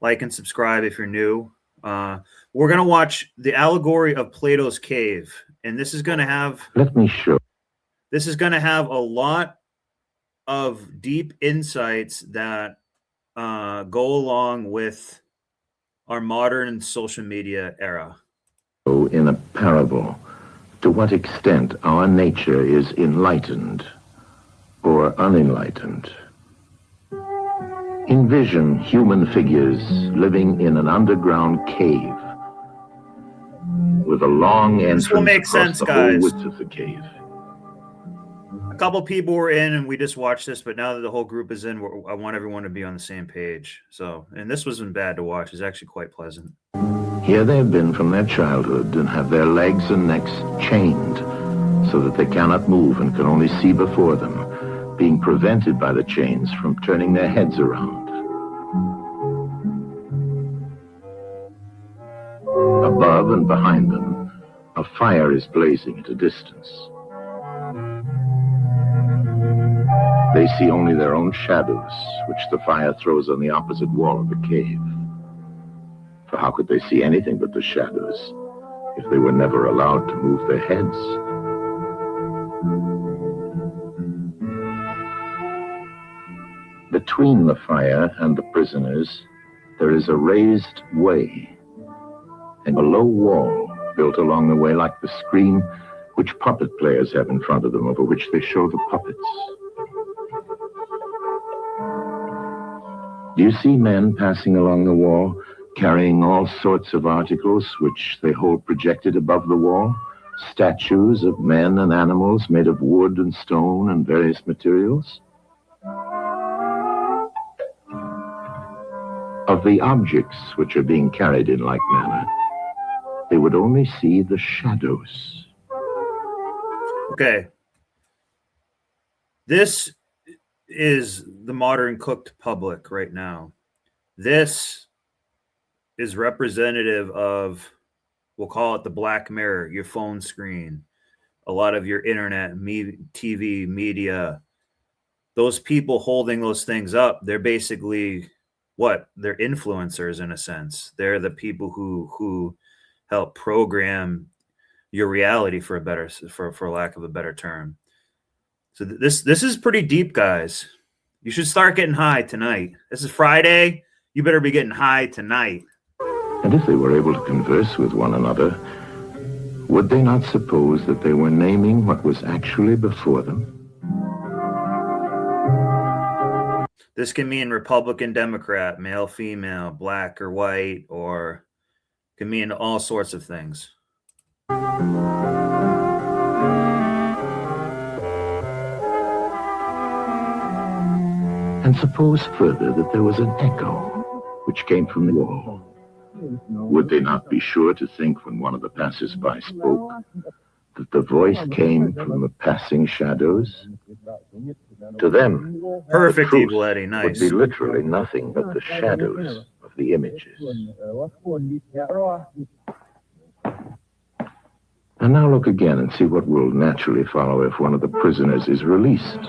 Like and subscribe if you're new. We're going to watch the Allegory of Plato's Cave. And this is going to have... Let me show. This is going to have a lot of deep insights that go along with our modern social media era. In a parable, to what extent our nature is enlightened or unenlightened. Envision human figures living in an underground cave with a long entrance this will make across sense, the guys. whole width of the cave. A couple people were in and we just watched this, but now that the whole group is in, I want everyone to be on the same page. So, and this wasn't bad to watch. It's actually quite pleasant. Here they have been from their childhood and have their legs and necks chained so that they cannot move and can only see before them, being prevented by the chains from turning their heads around. Above and behind them, a fire is blazing at a distance. They see only their own shadows, which the fire throws on the opposite wall of the cave. For how could they see anything but the shadows if they were never allowed to move their heads? Between the fire and the prisoners, there is a raised way and a low wall built along the way like the screen which puppet players have in front of them, over which they show the puppets. Do you see men passing along the wall, carrying all sorts of articles which they hold projected above the wall? Statues of men and animals made of wood and stone and various materials? Of the objects which are being carried in like manner, they would only see the shadows. Okay. This is the modern cooked public right now. This is representative of, we'll call it the black mirror, your phone screen, a lot of your internet, TV, media. Those people holding those things up, they're basically what? They're influencers in a sense. They're the people who help program your reality for lack of a better term. So this is pretty deep, guys. You should start getting high tonight. This is Friday. You better be getting high tonight. And if they were able to converse with one another, would they not suppose that they were naming what was actually before them? This can mean Republican, Democrat, male, female, black or white, or can mean all sorts of things. And suppose further that there was an echo which came from the wall. Would they not be sure to think when one of the passers-by spoke that the voice came from the passing shadows? To them, Perfect, the truth Evil Eddie, nice. would be literally nothing but the shadows of the images. And now look again and see what will naturally follow if one of the prisoners is released.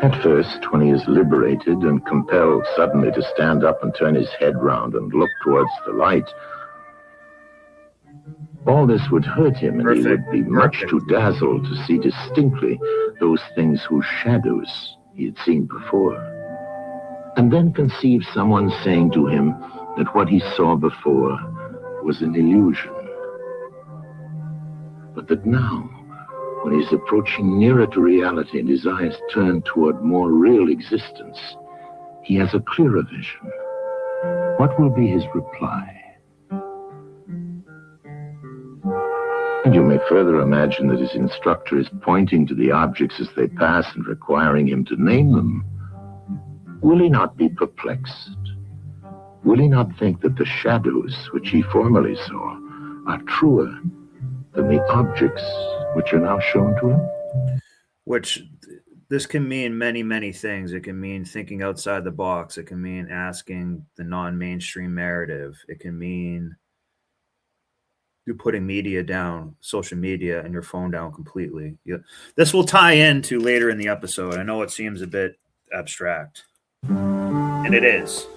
At first, when he is liberated and compelled suddenly to stand up and turn his head round and look towards the light, all this would hurt him, and he would be much too dazzled to see distinctly those things whose shadows he had seen before. And then conceive someone saying to him that what he saw before was an illusion. But that now, when he's approaching nearer to reality and his eyes turn toward more real existence, he has a clearer vision. What will be his reply? And you may further imagine that his instructor is pointing to the objects as they pass and requiring him to name them. Will he not be perplexed? Will he not think that the shadows which he formerly saw are truer than the objects which are now shown to him? Which this can mean many, many things. It can mean thinking outside the box. It can mean asking the non-mainstream narrative. It can mean you putting media down, social media, and your phone down completely. This will tie into later in the episode. I know it seems a bit abstract. And it is.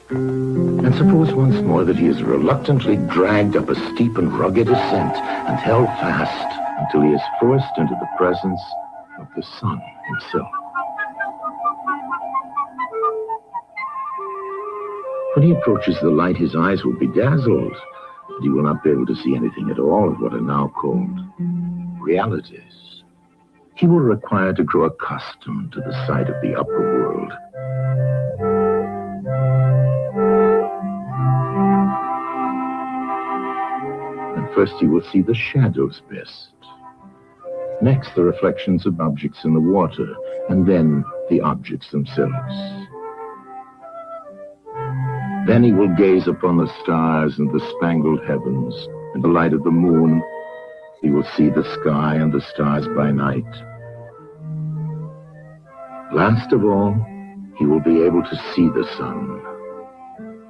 And suppose once more that he is reluctantly dragged up a steep and rugged ascent and held fast until he is forced into the presence of the sun himself. When he approaches the light, his eyes will be dazzled, and he will not be able to see anything at all of what are now called realities. He will require to grow accustomed to the sight of the upper world. And first he will see the shadows best. Next, the reflections of objects in the water, and then the objects themselves. Then he will gaze upon the stars and the spangled heavens and the light of the moon. He will see the sky and the stars by night. Last of all, he will be able to see the sun,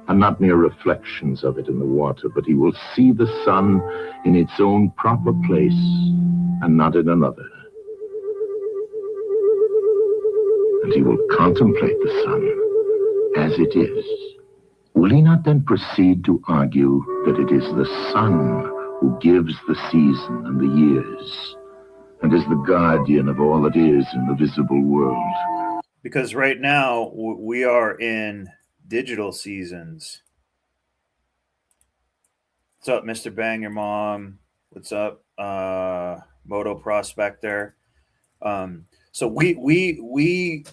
and not mere reflections of it in the water, but he will see the sun in its own proper place and not in another. And he will contemplate the sun as it is. Will he not then proceed to argue that it is the sun who gives the season and the years, and is the guardian of all that is in the visible world? Because right now we are in digital seasons. What's up, Mr. Bang Your Mom? What's up, Moto Prospector? So we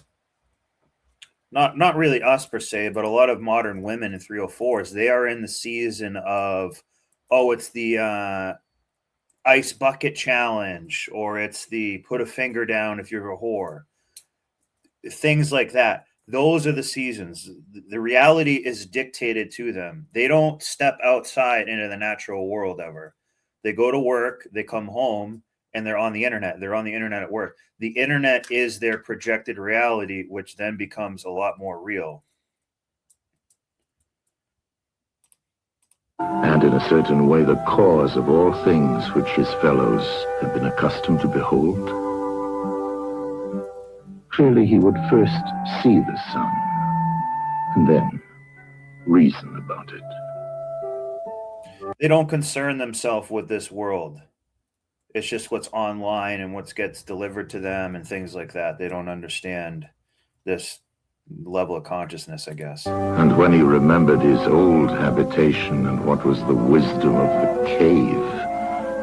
not really us per se, but a lot of modern women in 304s, they are in the season of, it's the ice bucket challenge, or it's the put a finger down if you're a whore. Things like that. Those are the seasons. The reality is dictated to them. They don't step outside into the natural world ever. They go to work, they come home, and they're on the internet. They're on the internet at work. The internet is their projected reality, which then becomes a lot more real. And in a certain way, the cause of all things which his fellows have been accustomed to behold. Clearly, he would first see the sun, and then reason about it. They don't concern themselves with this world. It's just what's online and what gets delivered to them and things like that. They don't understand this level of consciousness, I guess. And when he remembered his old habitation and what was the wisdom of the cave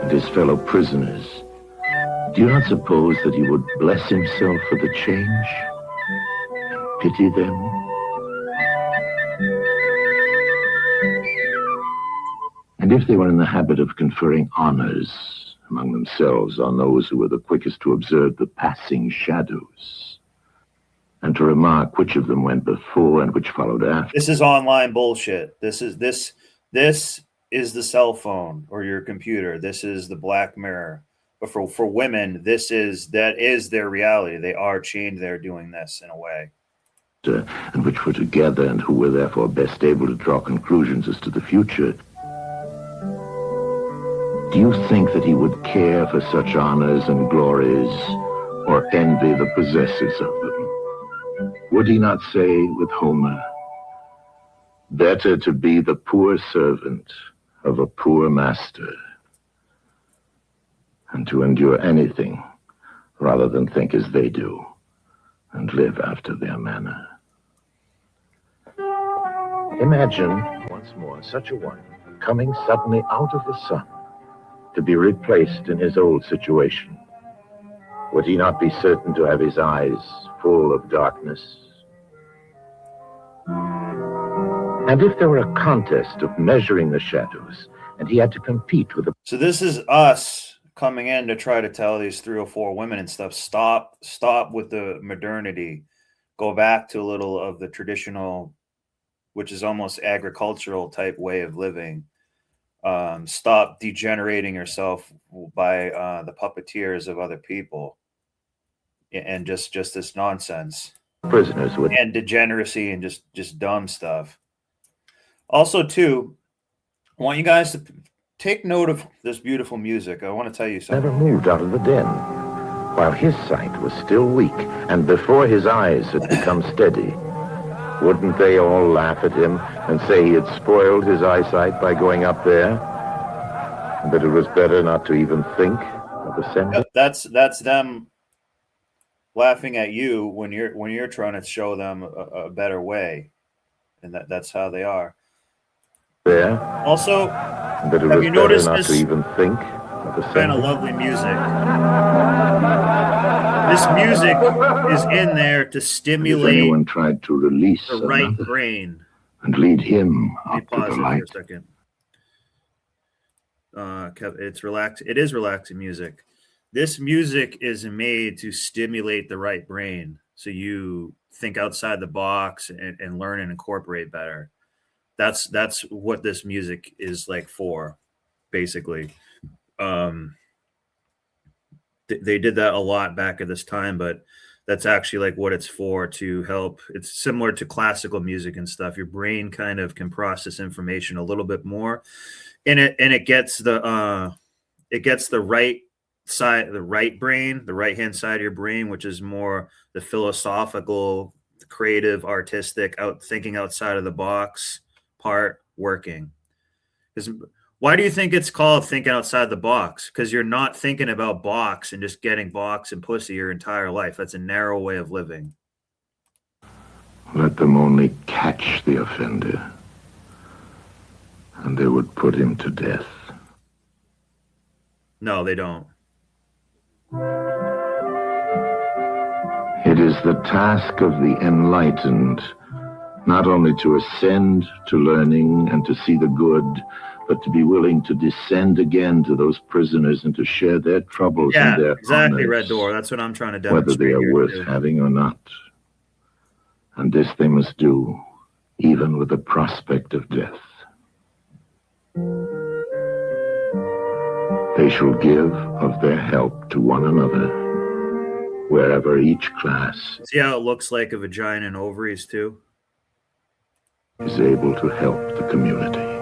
and his fellow prisoners, do you not suppose that he would bless himself for the change and pity them? And if they were in the habit of conferring honors among themselves on those who were the quickest to observe the passing shadows, and to remark which of them went before and which followed after. This is online bullshit. This is the cell phone or your computer. This is the Black Mirror. But for women, that is their reality. They are chained there doing this in a way. And which were together and who were therefore best able to draw conclusions as to the future. Do you think that he would care for such honors and glories, or envy the possessors of them? Would he not say with Homer, better to be the poor servant of a poor master, and to endure anything rather than think as they do and live after their manner? Imagine once more such a one coming suddenly out of the sun to be replaced in his old situation. Would he not be certain to have his eyes full of darkness? And if there were a contest of measuring the shadows, and he had to compete with the... So this is us coming in to try to tell these 304 women and stuff, stop with the modernity. Go back to a little of the traditional, which is almost agricultural type way of living. Stop degenerating yourself by the puppeteers of other people and just this nonsense. Prisoners would... And degeneracy and just dumb stuff. Also, too, I want you guys to take note of this beautiful music. I want to tell you something. Never moved out of the den, while his sight was still weak, and before his eyes had become steady, Wouldn't they all laugh at him and say he had spoiled his eyesight by going up there? And that it was better not to even think of ascending? That's them laughing at you when you're trying to show them a better way, and that's how they are. There. Also, And that it have was you better noticed not this to even think of kind ascending? of lovely music? This music is in there to Has stimulate anyone tried to release the right another brain. and lead him Let me up to pause the it for light? a second. It's relaxed. It is relaxing music. This music is made to stimulate the right brain, so you think outside the box and learn and incorporate better. That's what this music is like for, basically. They did that a lot back at this time, but that's actually like what it's for, to help. It's similar to classical music and stuff. Your brain kind of can process information a little bit more, and it gets the right side, the right brain, the right hand side of your brain, which is more the philosophical, creative, artistic, out thinking outside of the box part working. Because why do you think it's called thinking outside the box? Because you're not thinking about box and just getting box and pussy your entire life. That's a narrow way of living. Let them only catch the offender, and they would put him to death. No, they don't. It is the task of the enlightened not only to ascend to learning and to see the good, but to be willing to descend again to those prisoners and to share their troubles and their exactly, honors, Red Door. That's what I'm trying to whether demonstrate. they are here worth too. having or not. And this they must do, even with the prospect of death. They shall give of their help to one another, wherever each class See how it looks like a vagina and ovaries too? is able to help the community.